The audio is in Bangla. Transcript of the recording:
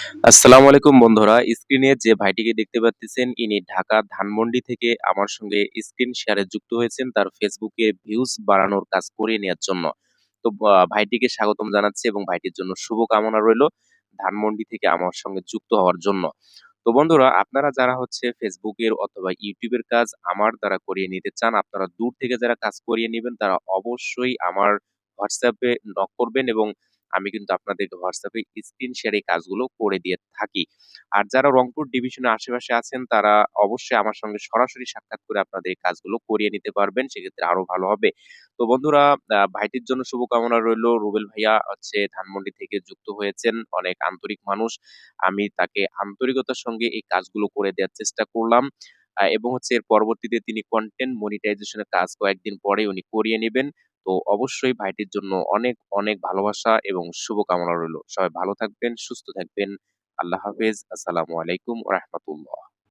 আসসালামু আলাইকুম বন্ধুরা। স্ক্রিনে যে ভাইটিকে দেখতে পাচ্ছেন ইনি ঢাকা ধানমন্ডি থেকে আমার সঙ্গে স্ক্রিন শেয়ারে যুক্ত হয়েছেন তার ফেসবুকে ভিউজ বাড়ানোর কাজ করিয়ে নেয়ার জন্য। তো ভাইটিকে স্বাগতম জানাচ্ছি এবং ভাইটির জন্য শুভকামনা রইলো ধানমন্ডি থেকে আমার সঙ্গে যুক্ত হওয়ার জন্য। তো বন্ধুরা আপনারা যারা হচ্ছে ফেসবুকের অথবা ইউটিউবের কাজ আমার দ্বারা করিয়ে নিতে চান, আপনারা দূর থেকে যারা কাজ করিয়ে নিবেন তারা অবশ্যই আমার হোয়াটসঅ্যাপে নক করবেন এবং আমি কিন্তু আপনাদেরকে হোয়াটসঅ্যাপে স্ক্রিন শেয়ার এই কাজগুলো করে দিয়ে থাকি। আর যারা রংপুর ডিভিশনের আশেপাশে আছেন তারা অবশ্যই আমার সঙ্গে সরাসরি সাক্ষাৎ করে আপনাদের এই কাজগুলো করিয়ে নিতে পারবেন। সেক্ষেত্রে আরো ভালো হবে। তো বন্ধুরা ভাইটির জন্য শুভকামনা রইলো। রুবেল ভাইয়া হচ্ছে ধানমন্ডি থেকে যুক্ত হয়েছেন। অনেক আন্তরিক মানুষ। আমি তাকে আন্তরিকতার সঙ্গে এই কাজগুলো করে দেয়ার চেষ্টা করলাম। এবং হচ্ছে এর পরবর্তীতে তিনি কনটেন্ট মনিটাইজেশন এর কাজ কয়েকদিন পরেই উনি করিয়ে নিবেন। তো অবশ্যই ভাইটির জন্য অনেক, অনেক ভালোবাসা এবং শুভকামনা রইলো। সবাই ভালো থাকবেন, সুস্থ থাকবেন। আল্লাহ হাফেজ। আসসালামু আলাইকুম ওয়া রাহমাতুল্লাহ।